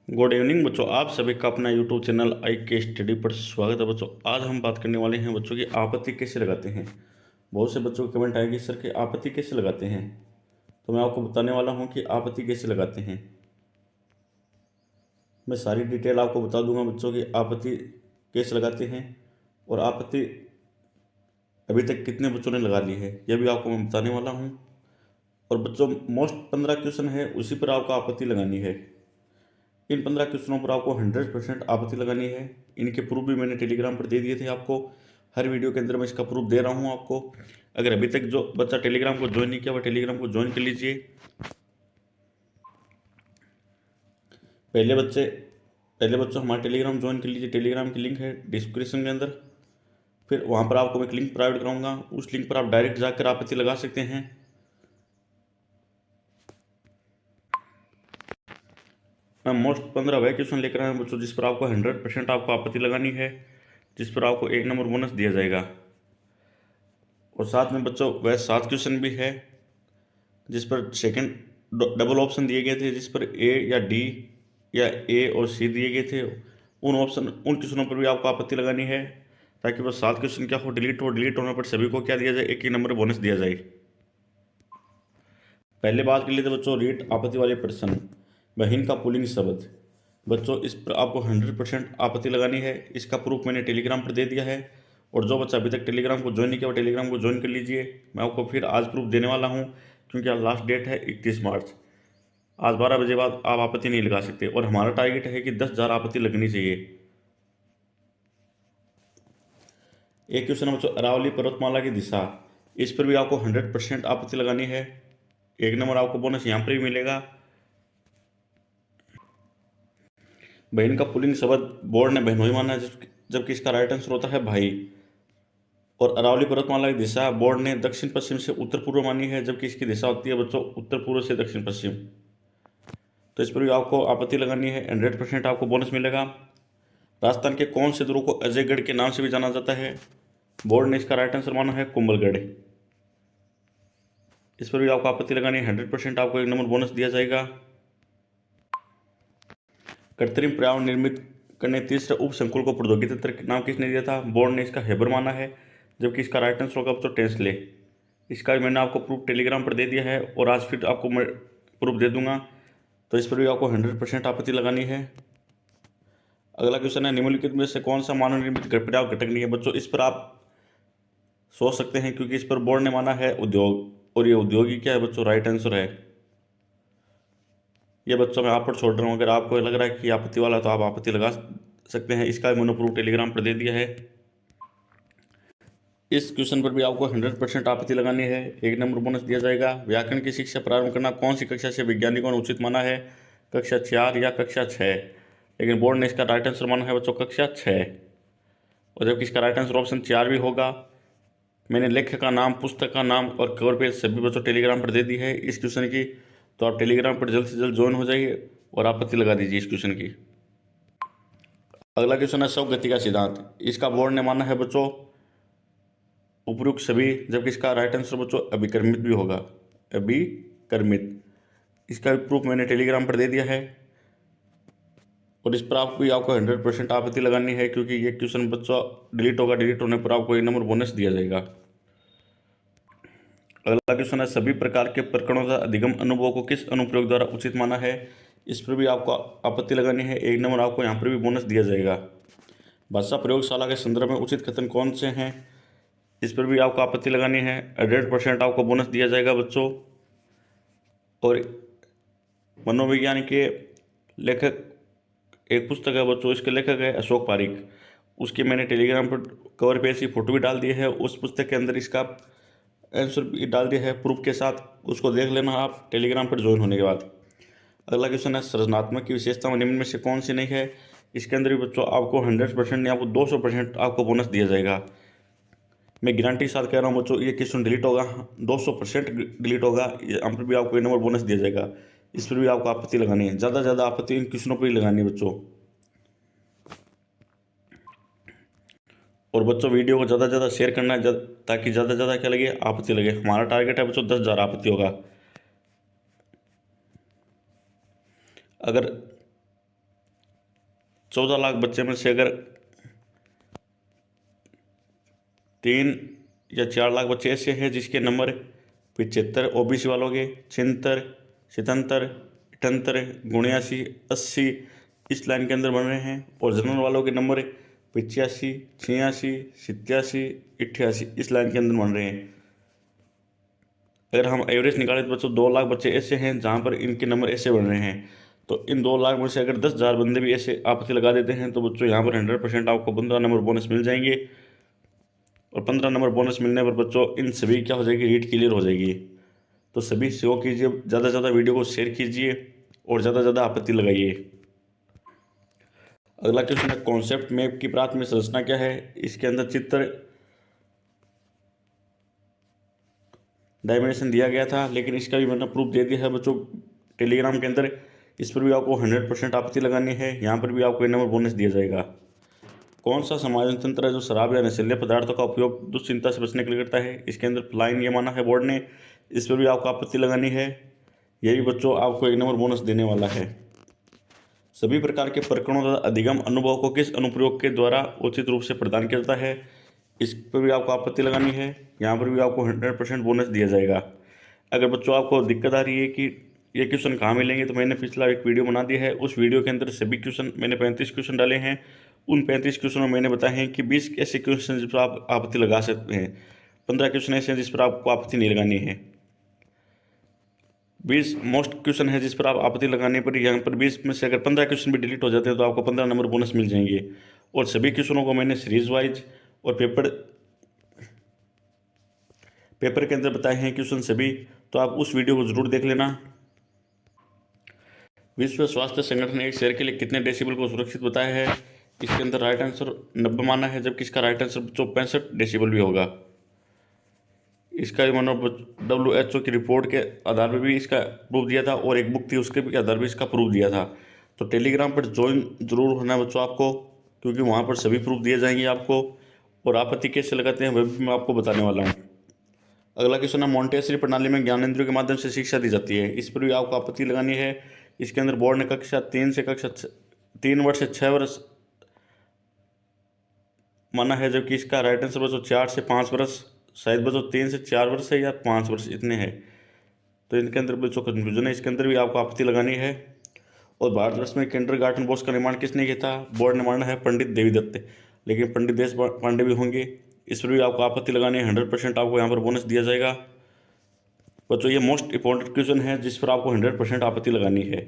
Good evening बच्चों, आप सभी का अपना यूट्यूब चैनल आई के स्टडी पर स्वागत है। बच्चों आज हम बात करने वाले हैं बच्चों की आपत्ति कैसे लगाते हैं। बहुत से बच्चों के कमेंट आएंगे सर कि आपत्ति कैसे लगाते हैं, तो मैं आपको बताने वाला हूं कि आपत्ति कैसे लगाते हैं। मैं सारी डिटेल आपको बता दूंगा बच्चों की आपत्ति कैसे लगाते हैं और आपत्ति अभी तक कितने बच्चों ने लगा ली है यह भी आपको मैं बताने वाला हूँ। और बच्चों मोस्ट 15 क्वेश्चन है उसी पर आपको आपत्ति लगानी है। इन 15 क्वेश्चनों पर आपको 100% आपत्ति लगानी है। इनके प्रूफ भी मैंने टेलीग्राम पर दे दिए थे आपको। हर वीडियो के अंदर मैं इसका प्रूफ दे रहा हूँ आपको। अगर अभी तक जो बच्चा टेलीग्राम को ज्वाइन नहीं किया वह टेलीग्राम को ज्वाइन कर लीजिए। पहले बच्चों हमारा टेलीग्राम ज्वाइन कर लीजिए। टेलीग्राम की लिंक है डिस्क्रिप्शन के अंदर। फिर वहाँ पर आपको मैं एक लिंक प्रोवाइड कराऊंगा, उस लिंक पर आप डायरेक्ट जाकर आपत्ति लगा सकते हैं। मैं मोस्ट 15 वह क्वेश्चन लेकर आया हूँ बच्चों जिस पर आपको 100% आपको आपत्ति लगानी है, जिस पर आपको 1 नंबर बोनस दिया जाएगा। और साथ में बच्चों वह 7 क्वेश्चन भी है जिस पर सेकंड डबल ऑप्शन दिए गए थे, जिस पर ए या डी या ए और सी दिए गए थे। उन क्वेश्चनों पर भी आपको आपत्ति लगानी है, ताकि वह 7 क्वेश्चन क्या हो डिलीट होने पर सभी को क्या दिया जाए, 1 नंबर बोनस दिया जाए। पहले बात कर लेते बच्चों रीट आपत्ति वाले प्रश्न। बहन का पुल्लिंग शब्द। बच्चों इस पर आपको 100% आपत्ति लगानी है। इसका प्रूफ मैंने टेलीग्राम पर दे दिया है। और जो बच्चा अभी तक टेलीग्राम को ज्वाइन नहीं किया वो टेलीग्राम को ज्वाइन कर लीजिए। मैं आपको फिर आज प्रूफ देने वाला हूँ, क्योंकि आज लास्ट डेट है 31 मार्च। आज 12 बजे बाद आप आपत्ति नहीं लगा सकते और हमारा टारगेट है कि 10,000 आपत्ति लगनी चाहिए। एक क्वेश्चन है बच्चों अरावली पर्वतमाला की दिशा। इस पर भी आपको 100% आपत्ति लगानी है। 1 नंबर आपको बोनस यहाँ पर भी मिलेगा। बहन का पुल्लिंग शब्द बोर्ड ने बहनोई माना है, जबकि इसका राइट आंसर होता है भाई। और अरावली पर्वतमाला की दिशा बोर्ड ने दक्षिण पश्चिम से उत्तर पूर्व मानी है, जबकि इसकी दिशा होती है बच्चों उत्तर पूर्व से दक्षिण पश्चिम। तो इस पर भी आपको आपत्ति लगानी है, 100% आपको बोनस मिलेगा। राजस्थान के कौन से दुर्ग को अजयगढ़ के नाम से भी जाना जाता है? बोर्ड ने इसका राइट आंसर माना है कुंभलगढ़। इस पर भी आपको आपत्ति लगानी है, 100% आपको 1 नंबर बोनस दिया जाएगा। कृत्रिम पर्यावरण निर्मित करने तीसरे उप संकुल को प्रौद्योगिकी तंत्र के नाम किसने दिया था? बोर्ड ने इसका हेबर माना है, जबकि इसका राइट आंसर होगा बच्चों टेंसले। इसका भी मैंने आपको प्रूफ टेलीग्राम पर दे दिया है और आज फिर आपको मैं प्रूफ दे दूंगा। तो इस पर भी आपको 100% आपत्ति लगानी है। अगला क्वेश्चन है निम्नलिखित में से कौन सा मानव निर्मित पर्यावरण घटक नहीं है? बच्चों इस पर आप सोच सकते हैं, क्योंकि इस पर बोर्ड ने माना है उद्योग, और ये उद्योग ही क्या है बच्चों? राइट आंसर है। ये बच्चों मैं आप पर छोड़ रहा हूँ, अगर आपको लग रहा है कि आपत्ति वाला तो आप आपत्ति लगा सकते हैं। इसका भी मैंने प्रूफ टेलीग्राम पर दे दिया है। इस क्वेश्चन पर भी आपको 100% आपत्ति लगानी है, 1 नंबर बोनस दिया जाएगा। व्याकरण की शिक्षा प्रारंभ करना कौन सी कक्षा से वैज्ञानिकों ने उचित माना है? कक्षा 4 या कक्षा 6? लेकिन बोर्ड ने इसका राइट आंसर माना है बच्चों कक्षा 6। और जबकि इसका राइट आंसर ऑप्शन 4 भी होगा। मैंने लेखक का नाम, पुस्तक का नाम और कवर पेज सभी बच्चों टेलीग्राम पर दे दी है इस क्वेश्चन की। तो आप टेलीग्राम पर जल्द से जल्द ज्वाइन हो जाइए और आपत्ति लगा दीजिए इस क्वेश्चन की। अगला क्वेश्चन है शव गति का सिद्धांत। इसका बोर्ड ने माना है बच्चों उपयुक्त सभी, जबकि इसका राइट आंसर बच्चों अभिकर्मित भी होगा, अभिकर्मित। इसका भी प्रूफ मैंने टेलीग्राम पर दे दिया है। और इस पर आपको 100% आपत्ति लगानी है, क्योंकि ये क्वेश्चन बच्चों डिलीट होगा। डिलीट होने पर आपको 1 नंबर बोनस दिया जाएगा। अगला क्वेश्चन है सभी प्रकार के प्रकरणों का अधिगम अनुभव को किस अनुप्रयोग द्वारा उचित माना है? इस पर भी आपको आपत्ति लगानी है, 1 नंबर आपको यहाँ पर भी बोनस दिया जाएगा। भाषा प्रयोगशाला के संदर्भ में उचित कथन कौन से हैं? इस पर भी आपको आपत्ति लगानी है, 100% आपको बोनस दिया जाएगा बच्चों। और मनोविज्ञान के लेखक एक पुस्तक है बच्चों, इसके लेखक है अशोक पारिक। उसके मैंने टेलीग्राम पर कवर पेज की फोटो भी डाल दी है। उस पुस्तक के अंदर इसका आंसर भी डाल दिया है प्रूफ के साथ, उसको देख लेना आप टेलीग्राम पर ज्वाइन होने के बाद। अगला क्वेश्चन है सृजनात्मक की विशेषता निम्न में से कौन सी नहीं है? इसके अंदर भी बच्चों आपको 100% नहीं, आपको 200% आपको बोनस दिया जाएगा। मैं गारंटी के साथ कह रहा हूँ बच्चों ये क्वेश्चन डिलीट होगा, 200% डिलीट होगा। यहाँ पर भी आपको 1 नंबर बोनस दिया जाएगा। इस पर भी आपको आपत्ति लगानी है, ज़्यादा से ज़्यादा आपत्ति इन क्वेश्चनों पर ही लगानी है बच्चों। और बच्चों वीडियो को ज़्यादा से ज़्यादा शेयर करना है, ताकि ज़्यादा से ज़्यादा क्या लगे, आपत्ति लगे। हमारा टारगेट है बच्चों 10,000 आपत्ति होगा। अगर 14 लाख बच्चे में से अगर 3 या 4 लाख बच्चे ऐसे हैं जिसके नंबर 75 ओबीसी वालों के, 76, 77, 78, 79, 80 इस लाइन के अंदर बन रहे हैं, और जनरल वालों के नंबर 85, 86, 87, 88 इस लाइन के अंदर बन रहे हैं। अगर हम एवरेज निकालें तो बच्चों 2 लाख बच्चे ऐसे हैं जहाँ पर इनके नंबर ऐसे बन रहे हैं। तो इन 2 लाख में से अगर 10,000 बंदे भी ऐसे आपत्ति लगा देते हैं तो बच्चों यहाँ पर 100% आपको 15 नंबर बोनस मिल जाएंगे। और 15 नंबर बोनस मिलने पर बच्चों इन सभी क्या हो जाएगी, रीट क्लियर हो जाएगी। तो सभी सेव कीजिए, ज़्यादा से ज़्यादा वीडियो को शेयर कीजिए और ज़्यादा से ज़्यादा आपत्ति लगाइए। अगला क्वेश्चन है कॉन्सेप्ट मैप की प्राथमिक संरचना क्या है। इसके अंदर चित्र डायमेंशन दिया गया था, लेकिन इसका भी मैंने प्रूफ दे दिया है बच्चों टेलीग्राम के अंदर। इस पर भी आपको 100% आपत्ति लगानी है। यहाँ पर भी आपको एक नंबर बोनस दिया जाएगा। कौन सा समायोजन तंत्र है जो शराब या नशीले पदार्थों का उपयोग दुश्चिंता से बचने के लिए करता है। इसके अंदर फ्लाइन ये माना है बोर्ड ने। इस पर भी आपको आपत्ति लगानी है। यही बच्चों आपको एक नंबर बोनस देने वाला है। सभी प्रकार के प्रकरणों तथा अधिगम अनुभव को किस अनुप्रयोग के द्वारा उचित रूप से प्रदान किया जाता है। इस पर भी आपको आपत्ति लगानी है। यहाँ पर भी आपको 100% बोनस दिया जाएगा। अगर बच्चों आपको दिक्कत आ रही है कि ये क्वेश्चन कहाँ मिलेंगे, तो मैंने पिछला एक वीडियो बना दिया है। उस वीडियो के अंदर सभी क्वेश्चन मैंने 35 क्वेश्चन डाले हैं। उन 35 क्वेश्चनों में मैंने बताए हैं कि 20 ऐसे क्वेश्चन जिस पर आप आपत्ति लगा सकते हैं, 15 क्वेश्चन ऐसे हैं जिस पर आपको आपत्ति नहीं लगानी है। 20 मोस्ट क्वेश्चन है जिस पर आप आपत्ति लगाने पर यहाँ पर 20 में से अगर 15 क्वेश्चन भी डिलीट हो जाते हैं तो आपको 15 नंबर बोनस मिल जाएंगे। और सभी क्वेश्चनों को मैंने सीरीज वाइज और पेपर के अंदर बताए हैं क्वेश्चन सभी, तो आप उस वीडियो को जरूर देख लेना। विश्व स्वास्थ्य संगठन ने एक शहर के लिए कितने डेसिबल को सुरक्षित बताया है। इसके अंदर राइट आंसर 90 माना है, जबकि इसका राइट आंसर बच्चों 65 डेसिबल भी होगा। इसका मानो WHO की रिपोर्ट के आधार पर भी इसका प्रूफ दिया था, और एक बुक थी उसके भी आधार पर इसका प्रूफ दिया था। तो टेलीग्राम पर ज्वाइन जरूर होना बच्चों आपको, क्योंकि वहाँ पर सभी प्रूफ दिए जाएंगे आपको। और आपत्ति कैसे लगाते हैं वह भी मैं आपको बताने वाला हूँ। अगला क्वेश्चन है मॉन्टेसरी प्रणाली में ज्ञानेंद्रियों के माध्यम से शिक्षा दी जाती है। इस पर भी आपको आपत्ति लगानी है। इसके अंदर बोर्ड ने कक्षा 3 से कक्षा 3 वर्ष से 6 वर्ष माना है, जबकि इसका राइट आंसर बच्चों 4 से 5 वर्ष, शायद बच्चों 3 से 4 वर्ष है या 5 वर्ष इतने हैं। तो इनके अंदर बच्चों कन्फ्यूजन है, इसके अंदर भी आपको आपत्ति लगानी है। और भारतवर्ष में किंडरगार्टन बॉक्स का निर्माण किसने किया था। बोर्ड ने माना है पंडित देवीदत्त, लेकिन पंडित देश पांडे भी होंगे। इस पर भी आपको आपत्ति लगानी है। 100% आपको यहाँ पर बोनस दिया जाएगा। बच्चों ये मोस्ट इंपॉर्टेंट क्वेश्चन है जिस पर आपको 100% आपत्ति लगानी है।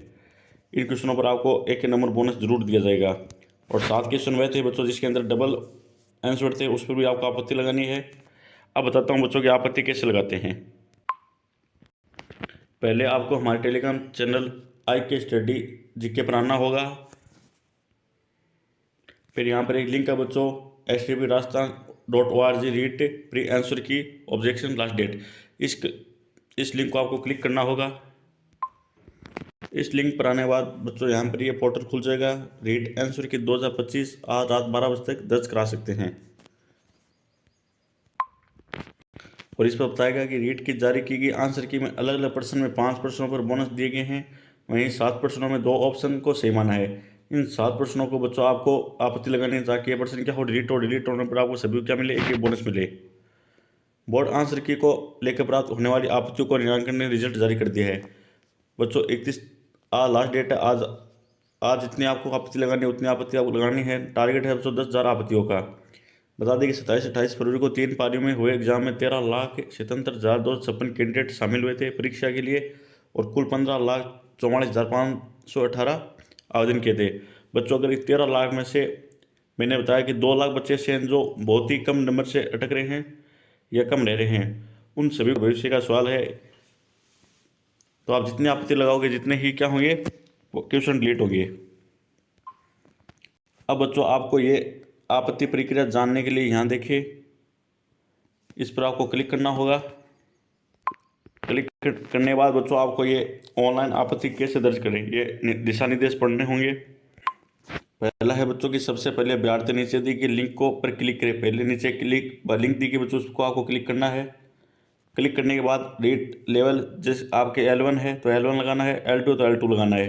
इन क्वेश्चनों पर आपको एक नंबर बोनस जरूर दिया जाएगा। और 7 क्वेश्चन वह थे बच्चों जिसके अंदर डबल आंसर थे, उस पर भी आपको आपत्ति लगानी है। अब बताता हूँ बच्चों की आपत्ति कैसे लगाते हैं। पहले आपको हमारे Telegram channel IK study GK पर आना होगा। फिर यहाँ पर एक लिंक है बच्चों STB-Rajasthan.org रीड प्री आंसर की ऑब्जेक्शन लास्ट डेट। इस लिंक को आपको क्लिक करना होगा। इस लिंक पर आने के बाद बच्चों यहाँ पर ये पोर्टल खुल जाएगा। रीड आंसर की 2025 आज रात 12 बजे तक दर्ज करा सकते हैं। और इस पर बताएगा कि रीड की जारी की गई आंसर की में अलग अलग प्रश्न में 5 प्रश्नों पर बोनस दिए गए हैं। वहीं 7 प्रश्नों में 2 ऑप्शन को सही माना है। इन 7 प्रश्नों को बच्चों आपको आपत्ति लगानी है ताकि ये प्रश्न क्या हो डिलीट होने पर आपको सभी क्या मिले, एक बोनस मिले। बोर्ड आंसर की को लेकर प्राप्त होने वाली आपत्तियों को निराकरण ने रिजल्ट जारी कर दिया है। बच्चों 31 लास्ट डेट है। आज जितनी आपको आपत्ति लगानी है उतनी आपत्ति आपको लगानी है। टारगेट है बच्चों 10,000 आपत्तियों का। बता दें कि 27-28 फरवरी को 3 पारियों में हुए एग्जाम में 13,77,256 कैंडिडेट शामिल हुए थे परीक्षा के लिए, और कुल 15,44,518 आवेदन किए थे। बच्चों अगर 13 लाख में से मैंने बताया कि 2 लाख बच्चे ऐसे हैं जो बहुत ही कम नंबर से अटक रहे हैं या कम रह रहे हैं, उन सभी को भविष्य का सवाल है। तो आप जितनी आपत्ति लगाओगे जितने ही क्या होंगे क्वेश्चन डिलीट होंगे। अब बच्चों आपको ये आपत्ति प्रक्रिया जानने के लिए यहाँ देखिए, इस पर आपको क्लिक करना होगा। क्लिक करने के बाद बच्चों आपको ये ऑनलाइन आपत्ति कैसे दर्ज करें ये दिशा निर्देश पढ़ने होंगे। पहला है बच्चों की सबसे पहले अभ्यर्थी नीचे दी गई लिंक को पर क्लिक करें। पहले नीचे लिंक दी गई बच्चों उसको आपको क्लिक करना है। क्लिक करने के बाद रीड लेवल जिस आपके L1 है तो L1 लगाना है, L2 तो L2 लगाना है।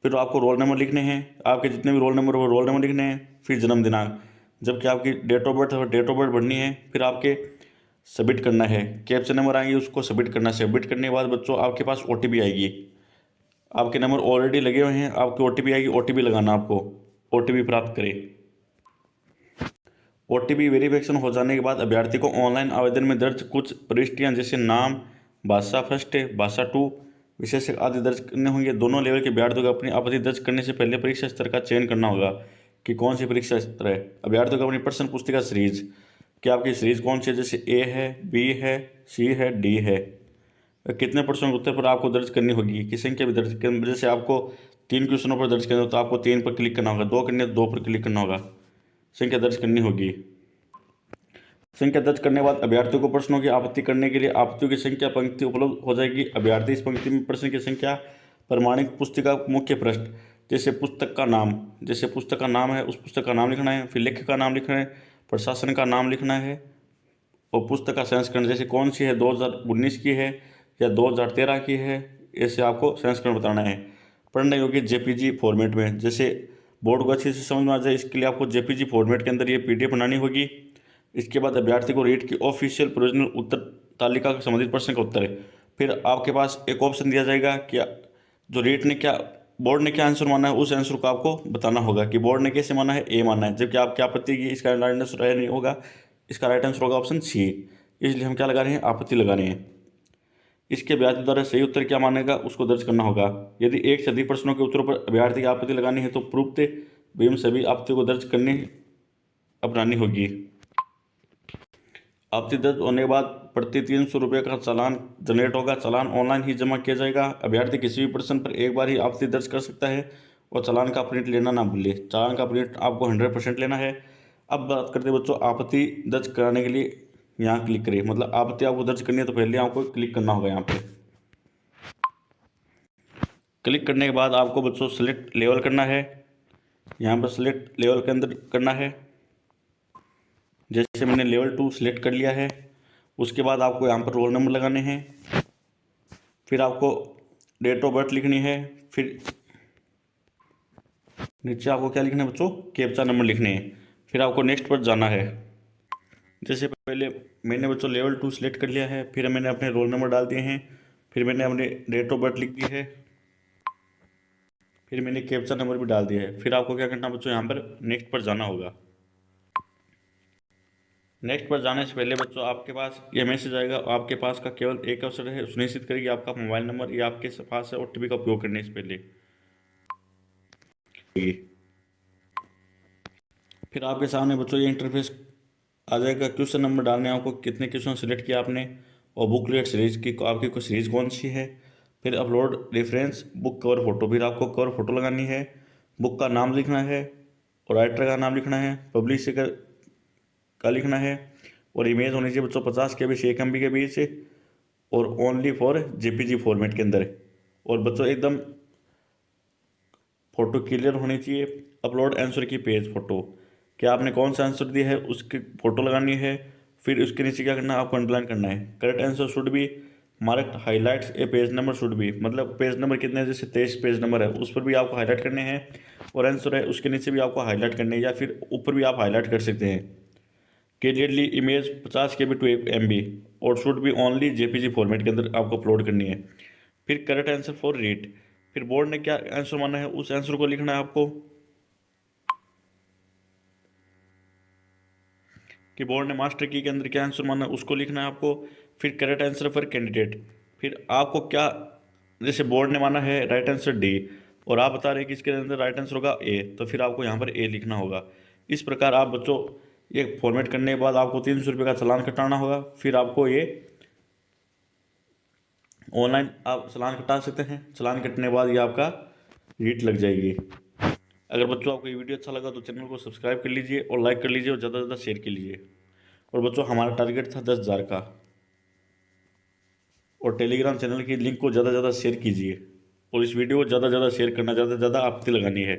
फिर आपको रोल नंबर लिखने हैं, आपके जितने भी रोल नंबर वो रोल नंबर लिखने हैं, फिर जन्म दिनांक, जबकि आपकी डेट ऑफ बर्थ है डेट ऑफ बर्थ भरनी है। फिर आपके सबमिट करना है, कैप्चा नंबर आएंगे उसको सबमिट करना है। सबमिट करने के बाद बच्चों आपके पास OTP आएगी, आपके नंबर ऑलरेडी लगे हुए हैं, आपकी OTP आएगी, OTP लगाना आपको, OTP प्राप्त करें। OTP वेरिफिकेशन हो जाने के बाद अभ्यर्थी को ऑनलाइन आवेदन में दर्ज कुछ प्रविष्टियाँ जैसे नाम, भाषा फर्स्ट, भाषा 2, विशेषक आदि दर्ज करने होंगे। दोनों लेवल के अभ्यर्थियों को अपनी आपत्ति दर्ज करने से पहले परीक्षा स्तर का चयन करना होगा कि कौन सी परीक्षा स्तर है। अभ्यर्थियों को अपनी प्रश्न पुस्तिका सीरीज कि आपकी सीरीज कौन सी है, जैसे A है, B है, C है, D है, कितने प्रश्नों के उत्तर पर आपको दर्ज करनी होगी, की संख्या भी दर्ज करनी। जैसे आपको 3 क्वेश्चनों पर दर्ज करना हो तो आपको 3 पर क्लिक करना होगा, 2 करने तो 2 पर क्लिक करना होगा, संख्या दर्ज करनी होगी। संख्या दर्ज करने के बाद अभ्यर्थियों को प्रश्नों की आपत्ति करने के लिए आपत्तियों की संख्या पंक्ति उपलब्ध हो जाएगी। अभ्यर्थी इस पंक्ति में प्रश्न की संख्या, प्रमाणिक पुस्तिका मुख्य पृष्ठ, जैसे पुस्तक का नाम, जैसे पुस्तक का नाम है उस पुस्तक का नाम लिखना है, फिर लेखक का नाम लिखना है, प्रशासन का नाम लिखना है, और पुस्तक का संस्करण जैसे कौन सी है, 2019 की है या 2013 की है, ऐसे आपको संस्करण बताना है। पढ़ने योग्य JPG फॉर्मेट में, जैसे बोर्ड को अच्छे से समझ में आ जाए इसके लिए आपको JPG फॉर्मेट के अंदर ये PDF बनानी होगी। इसके बाद अभ्यर्थी को रीट की ऑफिशियल प्रोविजनल उत्तर तालिका का संबंधित प्रश्न का उत्तर है। फिर आपके पास एक ऑप्शन दिया जाएगा कि जो रीट ने क्या, बोर्ड ने क्या आंसर माना है उस आंसर को आपको बताना होगा कि बोर्ड ने कैसे माना है, A माना है, जबकि आपकी आपत्ति की इसका राइट आंसर नहीं होगा, इसका राइट आंसर होगा ऑप्शन C। इसलिए हम क्या लगा रहे हैं, आपत्ति लगा रहे हैं। इसके अभ्यर्थी द्वारा सही उत्तर क्या मानेगा उसको दर्ज करना होगा। यदि एक से अधिक प्रश्नों के उत्तरों पर अभ्यर्थी की आपत्ति लगानी है तो पूर्वते भी सभी आपत्तियों को दर्ज करने अपनानी होगी। आपत्ति दर्ज होने के बाद प्रति 300 रुपये का चालान जनरेट होगा। चालान ऑनलाइन ही जमा किया जाएगा। अभ्यर्थी किसी भी प्रश्न पर एक बार ही आपत्ति दर्ज कर सकता है और चालान का प्रिंट लेना ना भूलिए। चालान का प्रिंट आपको 100% लेना है। अब बात करते हैं बच्चों आपत्ति दर्ज कराने के लिए, यहाँ क्लिक करिए, मतलब आपत्ति आपको दर्ज करनी है तो पहले आपको क्लिक करना होगा। यहाँ पे क्लिक करने के बाद आपको बच्चों सेलेक्ट लेवल करना है, यहाँ पर सेलेक्ट लेवल के अंदर करना है। जैसे मैंने लेवल 2 सिलेक्ट कर लिया है, उसके बाद आपको यहाँ पर रोल नंबर लगाने हैं, फिर आपको डेट ऑफ बर्थ लिखनी है, फिर नीचे आपको क्या लिखना है बच्चों, कैप्चा नंबर लिखने हैं, फिर आपको नेक्स्ट पर जाना है। जैसे पहले मैंने बच्चों लेवल 2 सिलेक्ट कर लिया है, फिर मैंने अपने रोल नंबर डाल दिए हैं, फिर मैंने अपने डेट ऑफ बर्थ लिख दी है, फिर मैंने कैप्चा नंबर भी डाल दिया है। फिर आपको क्या करना बच्चों, यहाँ पर नेक्स्ट पर जाना होगा। नेक्स्ट पर जाने से पहले बच्चों आपके पास यह मैसेज आएगा, आपके पास का केवल एक अवसर है, सुनिश्चित करें कि आपका मोबाइल नंबर या आपके पास है OTP का उपयोग करने से पहले। फिर आपके सामने बच्चों ये इंटरफेस आ जाएगा। क्वेश्चन नंबर डालने आपको, कितने क्वेश्चन सिलेक्ट किया आपने, और बुक रिलेटेड सीरीज की आपकी कोई सीरीज कौन सी है। फिर upload reference book cover photo, फिर आपको कवर फोटो लगानी है, बुक का नाम लिखना है और राइटर का नाम लिखना है, पब्लिशर का लिखना है, और इमेज होनी चाहिए बच्चों 50 KB से 1 MB के बीच, और ओनली फॉर JPG फॉर्मेट के अंदर। और बच्चों एकदम फ़ोटो क्लियर होनी चाहिए। अपलोड आंसर की पेज फ़ोटो, क्या आपने कौन सा आंसर दिया है उसकी फ़ोटो लगानी है। फिर उसके नीचे क्या करना है, आपको अंडरलाइन करना है। Correct answer should be marked highlights A page number should be, मतलब पेज नंबर कितने हैं, जैसे 23 पेज नंबर है उस पर भी आपको हाईलाइट करने हैं, और आंसर है उसके नीचे भी आपको हाईलाइट करने हैं, या फिर ऊपर भी आप हाईलाइट कर सकते हैं। Clearly image 50 KB to 1 MB और should be only JPG format के अंदर आपको अपलोड करनी है। फिर करेक्ट आंसर फॉर रीड, फिर बोर्ड ने क्या आंसर माना है उस आंसर को लिखना है आपको, कि बोर्ड ने मास्टर की के अंदर क्या आंसर माना है उसको लिखना है आपको। फिर करेक्ट आंसर फॉर कैंडिडेट, फिर आपको क्या, जैसे बोर्ड ने माना है राइट आंसर D और आप बता रहे हैं कि इसके अंदर राइट आंसर होगा A, तो फिर आपको यहाँ पर A लिखना होगा। इस प्रकार आप बच्चों ये फॉर्मेट करने के बाद आपको 300 रुपये का चालान कटाना होगा। फिर आपको ये ऑनलाइन आप चालान कटा सकते हैं। चालान कटने के बाद ये आपका रीट लग जाएगी। अगर बच्चों आपको ये वीडियो अच्छा लगा तो चैनल को सब्सक्राइब कर लीजिए और लाइक कर लीजिए और ज़्यादा से ज़्यादा शेयर कर लीजिए। और बच्चों हमारा टारगेट था 10,000 का, और टेलीग्राम चैनल की लिंक को ज़्यादा से ज़्यादा शेयर कीजिए, और इस वीडियो को ज़्यादा से ज़्यादा शेयर करना, ज़्यादा से ज़्यादा आपत्ति लगानी है।